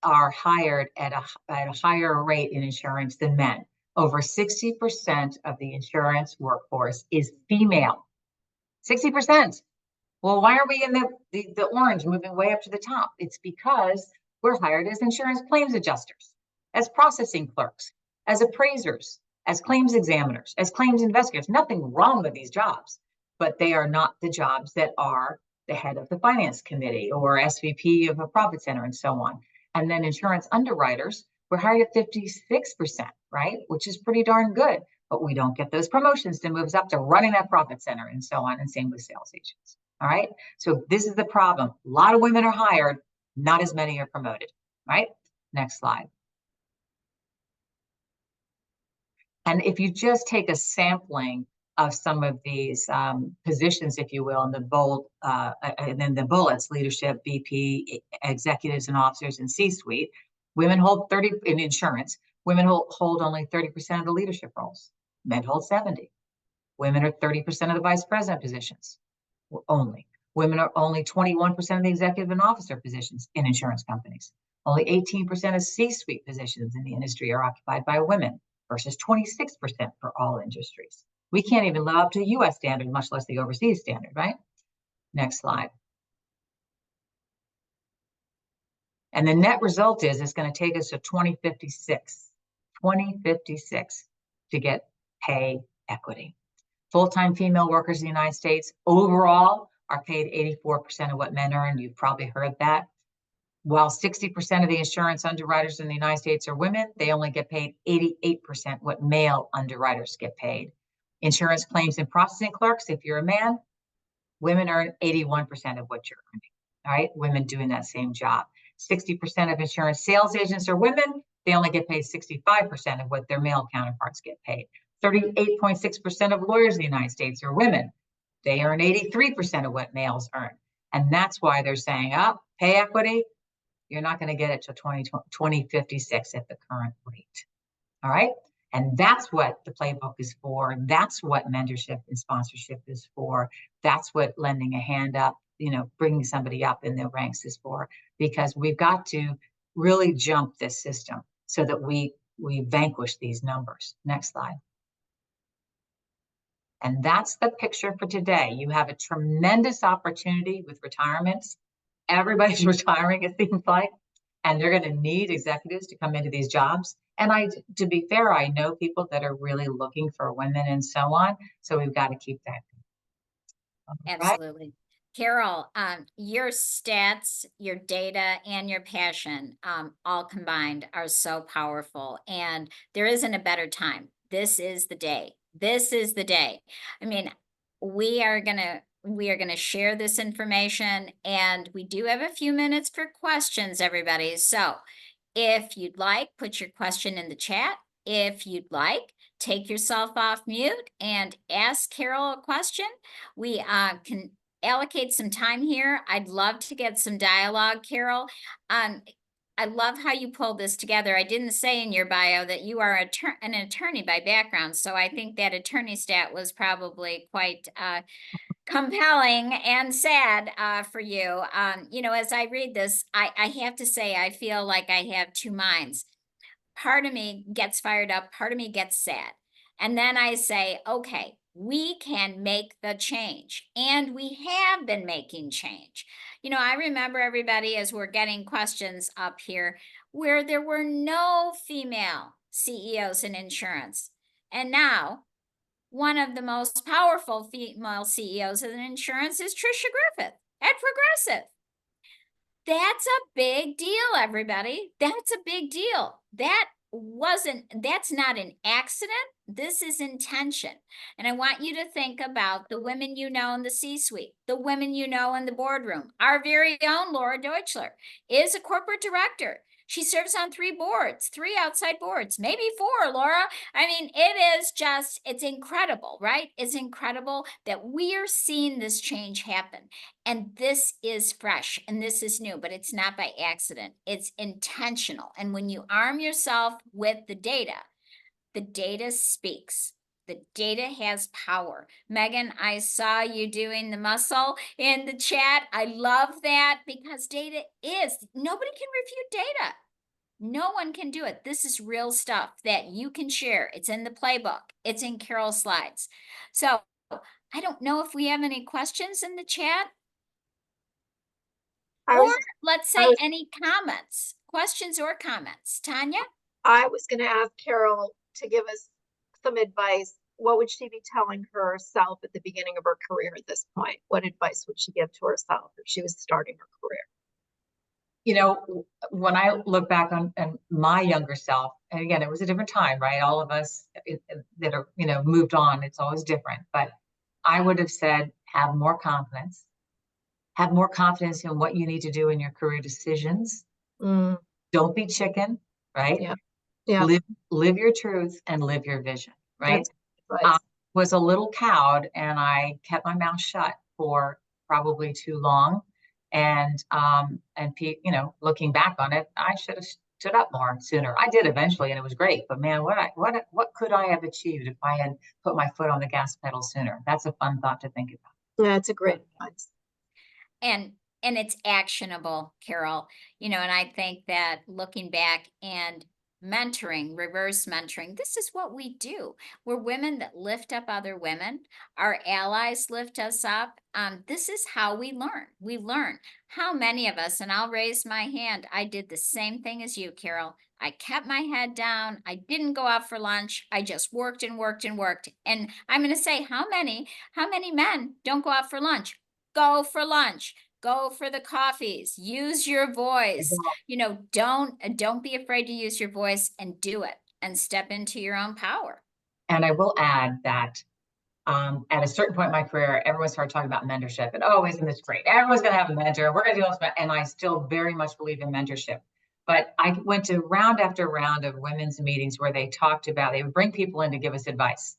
are hired at a higher rate in insurance than men. Over 60% of the insurance workforce is female. 60%. Well, why are we in the orange moving way up to the top? It's because we're hired as insurance claims adjusters, as processing clerks, as appraisers, as claims examiners, as claims investigators. Nothing wrong with these jobs, but they are not the jobs that are the head of the finance committee or SVP of a profit center and so on. And then insurance underwriters, we're hired at 56%, right? Which is pretty darn good, but we don't get those promotions to move us up to running that profit center and so on, and same with sales agents. All right. So this is the problem. A lot of women are hired, not as many are promoted, right? Next slide. And if you just take a sampling of some of these positions, if you will, in the bold, and then the bullets, leadership, VP, executives and officers, and C-suite, women hold 30 in insurance. Women hold only 30% of the leadership roles. Men hold 70. Women are 30% of the vice president positions. Only. Women are only 21% of the executive and officer positions in insurance companies. Only 18% of C-suite positions in the industry are occupied by women versus 26% for all industries. We can't even live up to US standard, much less the overseas standard, right? Next slide. And the net result is it's going to take us to 2056 to get pay equity. Full-time female workers in the United States overall are paid 84% of what men earn. You've probably heard that. While 60% of the insurance underwriters in the United States are women, they only get paid 88% what male underwriters get paid. Insurance claims and processing clerks, if you're a man, women earn 81% of what you're earning. All right, women doing that same job. 60% of insurance sales agents are women. They only get paid 65% of what their male counterparts get paid. 38.6% of lawyers in the United States are women. They earn 83% of what males earn. And that's why they're saying, pay equity, you're not going to get it till 2056 at the current rate. All right. And that's what the playbook is for. That's what mentorship and sponsorship is for. That's what lending a hand up, bringing somebody up in the ranks is for, because we've got to really jump this system so that we vanquish these numbers. Next slide. And that's the picture for today. You have a tremendous opportunity with retirements. Everybody's retiring, it seems like, and they're going to need executives to come into these jobs. And to be fair, I know people that are really looking for women and so on. So we've got to keep that. Absolutely. Carol, your stats, your data, and your passion, all combined are so powerful. And there isn't a better time. This is the day. This is the day. I mean, we are gonna share this information, and we do have a few minutes for questions, everybody. So if you'd like, put your question in the chat. If you'd like, take yourself off mute and ask Carol a question. We can allocate some time here. I'd love to get some dialogue, Carol. I love how you pulled this together. I didn't say in your bio that you are an attorney by background, so I think that attorney stat was probably quite compelling and sad for you. As I read this, I have to say, I feel like I have two minds. Part of me gets fired up, part of me gets sad. And then I say, okay, we can make the change. And we have been making change. I remember, everybody, as we're getting questions up here, where there were no female CEOs in insurance. And now, one of the most powerful female CEOs in insurance is Trisha Griffith at Progressive. That's a big deal, everybody. That's a big deal. That's not an accident. This is intention. And I want you to think about the women you know in the C-suite, the women you know in the boardroom. Our very own Laura Deutschler is a corporate director. She serves on 3 boards, 3 outside boards, maybe 4, Laura. I mean, it's incredible, right? It's incredible that we are seeing this change happen. And this is fresh and this is new, but it's not by accident. It's intentional. And when you arm yourself with the data speaks. The data has power. Megan, I saw you doing the muscle in the chat. I love that, because nobody can refute data. No one can do it. This is real stuff that you can share. It's in the playbook. It's in Carol's slides. So I don't know if we have any questions in the chat. Let's say any comments, questions or comments. Tanya? I was going to ask Carol to give us some advice. What would she be telling herself at the beginning of her career at this point? What advice would she give to herself if she was starting her career? When I look back on my younger self, and again, it was a different time, right? All of us that are, moved on, it's always different. But I would have said, have more confidence in what you need to do in your career decisions. Don't be chicken, right? Yeah. Live your truth and live your vision, right? I was a little cowed and I kept my mouth shut for probably too long. And looking back on it, I should have stood up more sooner. I did eventually, and it was great. But man, what could I have achieved if I had put my foot on the gas pedal sooner? That's a fun thought to think about. Yeah, it's a great advice. And it's actionable, Carol. And I think that looking back, and mentoring, reverse mentoring. This is what we do. We're women that lift up other women. Our allies lift us up. This is how we learn. We learn. How many of us, and I'll raise my hand, I did the same thing as you, Carol. I kept my head down. I didn't go out for lunch. I just worked and worked and worked. And I'm going to say, how many men don't go out for lunch? Go for lunch. Go for the coffees. Use your voice. You know, don't be afraid to use your voice and do it and step into your own power. And I will add that at a certain point in my career, everyone started talking about mentorship and, oh, isn't this great? Everyone's going to have a mentor. We're going to do this. And I still very much believe in mentorship. But I went to round after round of women's meetings where they talked about, they would bring people in to give us advice.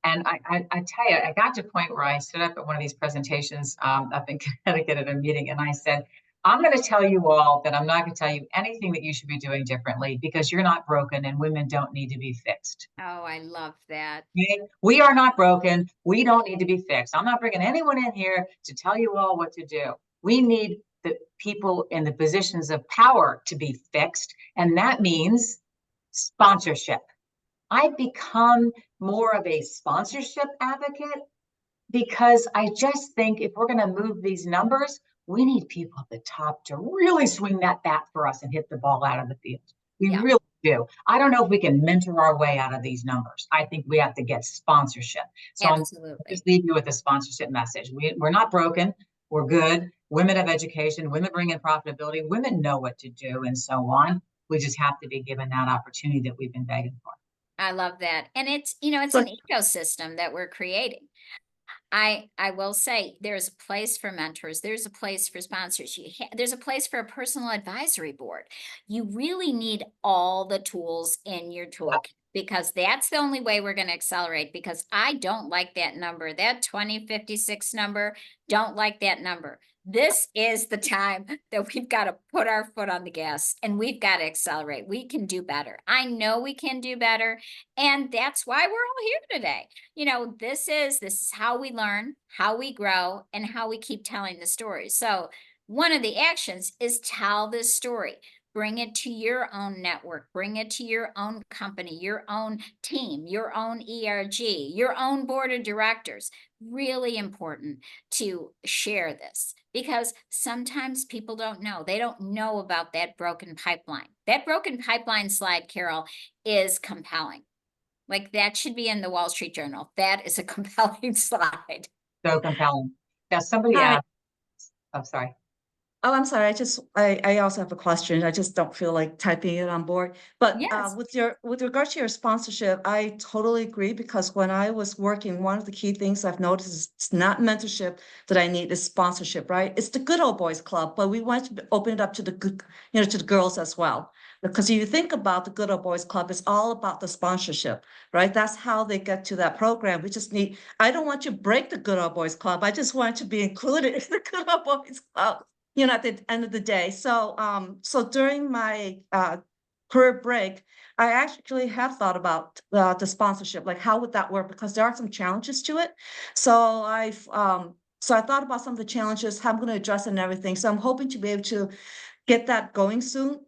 And I tell you, I got to a point where I stood up at one of these presentations up in Connecticut at a meeting, and I said, I'm going to tell you all that I'm not going to tell you anything that you should be doing differently because you're not broken and women don't need to be fixed. Oh, I love that. Okay? We are not broken. We don't need to be fixed. I'm not bringing anyone in here to tell you all what to do. We need the people in the positions of power to be fixed. And that means sponsorship. I've become more of a sponsorship advocate because I just think if we're going to move these numbers, we need people at the top to really swing that bat for us and hit the ball out of the field. We really do. I don't know if we can mentor our way out of these numbers. I think we have to get sponsorship. So Absolutely. I'll just leave you with a sponsorship message. We're not broken. We're good. Women have education. Women bring in profitability. Women know what to do and so on. We just have to be given that opportunity that we've been begging for. I love that. And it's, you know, it's an ecosystem that we're creating. I will say there's a place for mentors. There's a place for sponsors. There's a place for a personal advisory board. You really need all the tools in your toolkit because that's the only way we're going to accelerate, because I don't like that number, that 2056 number, don't like that number. This is the time that we've got to put our foot on the gas and we've got to accelerate. We can do better. I know we can do better. And that's why we're all here today. You know, this is how we learn, how we grow, and how we keep telling the story. So one of the actions is tell this story. Bring it to your own network, bring it to your own company, your own team, your own ERG, your own board of directors. Really important to share this because sometimes people don't know. They don't know about that broken pipeline. That broken pipeline slide, Carol, is compelling. Like that should be in the Wall Street Journal. That is a compelling slide. So compelling. Now somebody asked, I'm sorry. Oh, I'm sorry. I also have a question. I just don't feel like typing it on board. But Yes. with regards to your sponsorship, I totally agree because when I was working, one of the key things I've noticed is it's not mentorship that I need, is sponsorship, right? It's the good old boys club, but we want to open it up to the good, to the girls as well. Because if you think about the good old boys club, it's all about the sponsorship, right? That's how they get to that program. We just need, I don't want you to break the good old boys club. I just want you to be included in the good old boys club. At the end of the day. So during my career break, I actually have thought about the sponsorship, like how would that work? Because there are some challenges to it. So I thought about some of the challenges, how I'm going to address it and everything. So I'm hoping to be able to get that going soon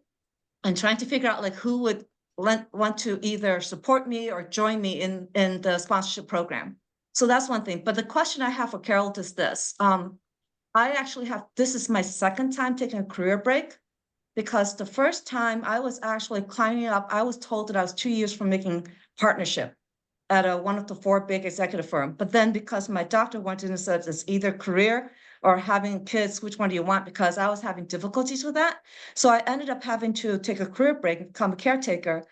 and trying to figure out like who would want to either support me or join me in the sponsorship program. So that's one thing. But the question I have for Carol is this. This is my second time taking a career break because the first time I was actually climbing up, I was told that I was 2 years from making partnership at one of the 4 big executive firms. But then because my doctor went in and said it's either career or having kids, which one do you want? Because I was having difficulties with that. So I ended up having to take a career break and become a caretaker.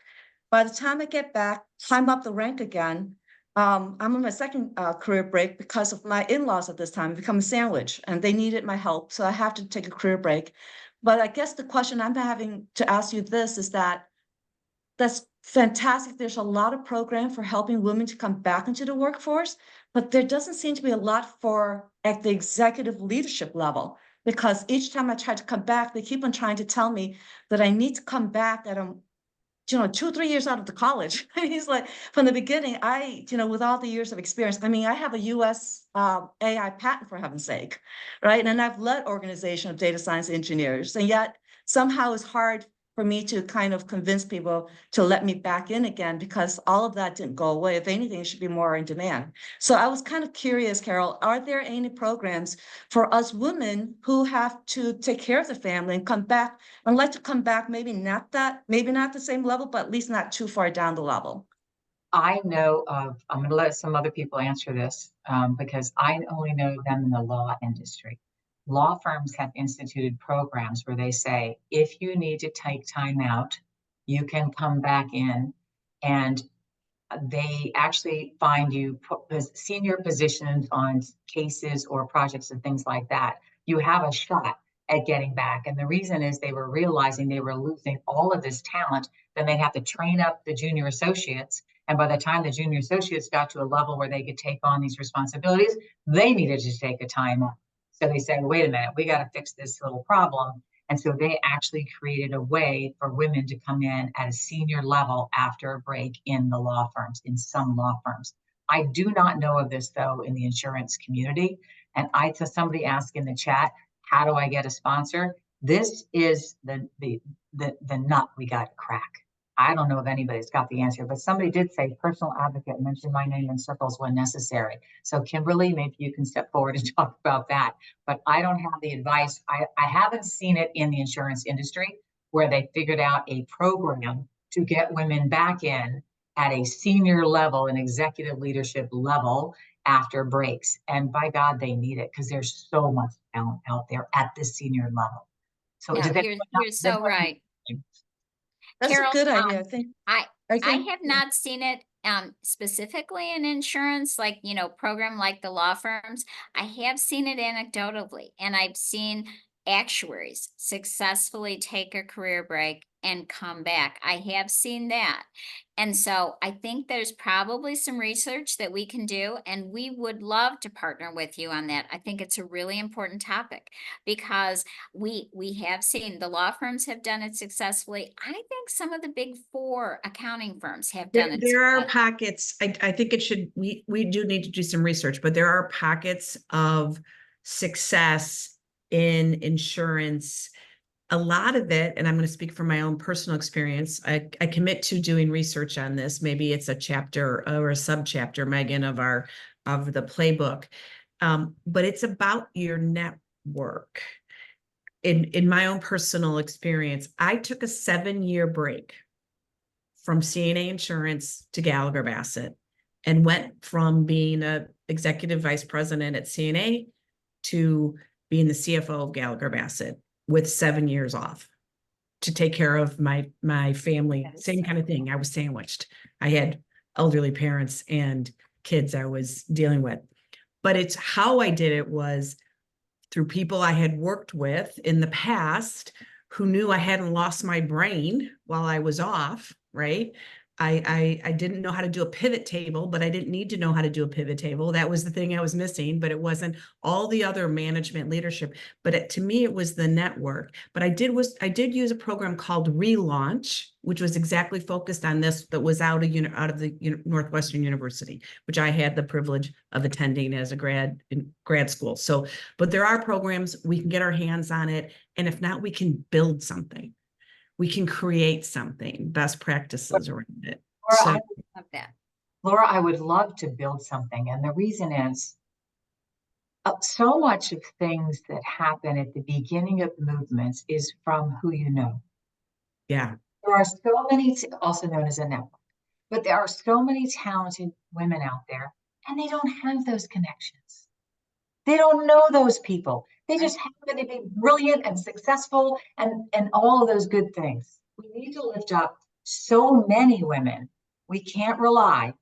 By the time I get back, climb up the rank again, I'm on my second career break because of my in-laws at this time become a sandwich and they needed my help. So I have to take a career break. But I guess the question I'm having to ask you this is that's fantastic. There's a lot of program for helping women to come back into the workforce, but there doesn't seem to be a lot at the executive leadership level, because each time I try to come back, they keep on trying to tell me that I need to come back at 2 or 3 years out of the college. He's like, from the beginning, with all the years of experience, I have a US AI patent, for heaven's sake, right? And I've led organization of data science engineers, and yet somehow it's hard for me to kind of convince people to let me back in again, because all of that didn't go away. If anything, it should be more in demand. So I was kind of curious, Carol, are there any programs for us women who have to take care of the family and come back and like to come back, maybe not the same level, but at least not too far down the level? I know of, I'm gonna let some other people answer this, because I only know them in the law industry. Law firms have instituted programs where they say, if you need to take time out, you can come back in, and they actually find you senior positions on cases or projects and things like that. You have a shot at getting back. And the reason is they were realizing they were losing all of this talent. Then they have to train up the junior associates. And by the time the junior associates got to a level where they could take on these responsibilities, they needed to take a time off. So they said, wait a minute, we got to fix this little problem. And so they actually created a way for women to come in at a senior level after a break in the law firms, in some law firms. I do not know of this, though, in the insurance community. And I saw somebody ask in the chat, how do I get a sponsor? This is the nut we got to crack. I don't know if anybody's got the answer, but somebody did say personal advocate, mention my name in circles when necessary. So Kimberly, maybe you can step forward and talk about that. But I don't have the advice. I haven't seen it in the insurance industry where they figured out a program to get women back in at a senior level, an executive leadership level after breaks. And by God, they need it because there's so much talent out there at the senior level. So No, you're so right. That's Carol, a good idea. I think. I think- have not seen it specifically in insurance, like, you know, program like the law firms. I have seen it anecdotally, and I've seen actuaries successfully take a career break and come back. I have seen that. And so I think there's probably some research that we can do, and we would love to partner with you on that. I think it's a really important topic because we have seen the law firms have done it successfully. I think some of the big four accounting firms have done it. There are successfully. pockets, I think it should, we do need to do some research, but there are pockets of success in insurance. A lot of it, and I'm going to speak from my own personal experience, I commit to doing research on this. Maybe it's a chapter or a subchapter, Megan, of the playbook. But it's about your network. In my own personal experience, I took a 7-year break from CNA Insurance to Gallagher Bassett and went from being a executive vice president at CNA to being the CFO of Gallagher Bassett with 7 years off to take care of my family. Same kind of thing. I was sandwiched. I had elderly parents and kids I was dealing with. But it's how I did it was through people I had worked with in the past who knew I hadn't lost my brain while I was off, right? I didn't know how to do a pivot table, but I didn't need to know how to do a pivot table. That was the thing I was missing, but it wasn't all the other management leadership. But to me, it was the network. But I did use a program called Relaunch, which was exactly focused on this, that was out of the Northwestern University, which I had the privilege of attending as a grad school. So, but there are programs, we can get our hands on it. And if not, we can build something. We can create something, best practices around it. Laura, Love that. Laura, I would love to build something. And the reason is so much of things that happen at the beginning of movements is from who you know. Yeah. There are so many, also known as a network, but there are so many talented women out there and they don't have those connections. They don't know those people. They just happen to be brilliant and successful and all of those good things. We need to lift up so many women. We can't rely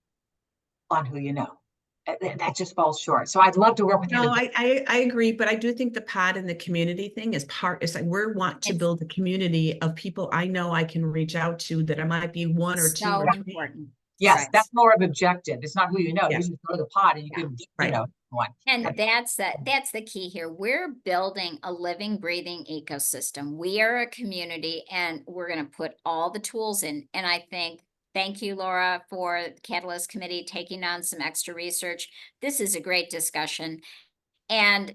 on who you know. That just falls short. So I'd love to work with you. No, I agree, but I do think the pod and the community thing is like we want to build a community of people I know I can reach out to that I might be one or two So or three. important. Yes, Right. that's more of objective. It's not who you know. Yeah. You just go to the pod and you can, Right. one. And that's the key here. We're building a living, breathing ecosystem. We are a community and we're going to put all the tools in. And I think, thank you, Laura, for the Catalyst Committee taking on some extra research. This is a great discussion. And,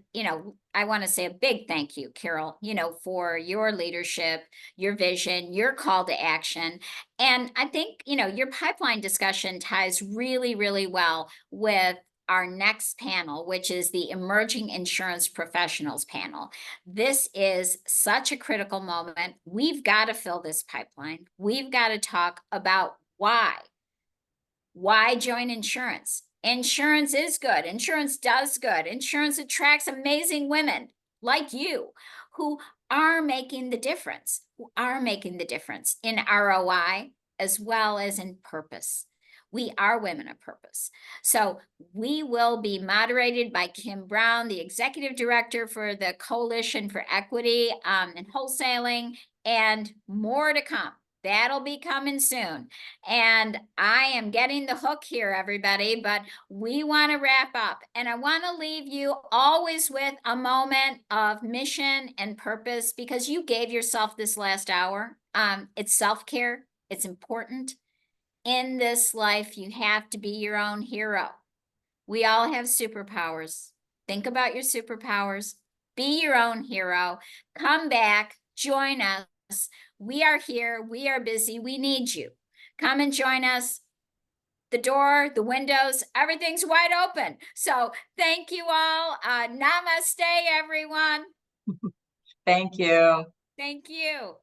I want to say a big thank you, Carol, for your leadership, your vision, your call to action. And I think, your pipeline discussion ties really, really well with our next panel, which is the Emerging Insurance Professionals panel. This is such a critical moment. We've got to fill this pipeline. We've got to talk about why. Why join insurance? Insurance is good. Insurance does good. Insurance attracts amazing women like you who are making the difference, in ROI as well as in purpose. We are women of purpose. So we will be moderated by Kim Brown, the executive director for the Coalition for Equity in Wholesaling, and more to come. That'll be coming soon. And I am getting the hook here, everybody, but we want to wrap up. And I want to leave you always with a moment of mission and purpose, because you gave yourself this last hour. It's self-care. It's important. In this life, you have to be your own hero. We all have superpowers. Think about your superpowers. Be your own hero. Come back. Join us. We are here. We are busy. We need you. Come and join us. The door, the windows, everything's wide open. So thank you all. Namaste, everyone. Thank you. Thank you.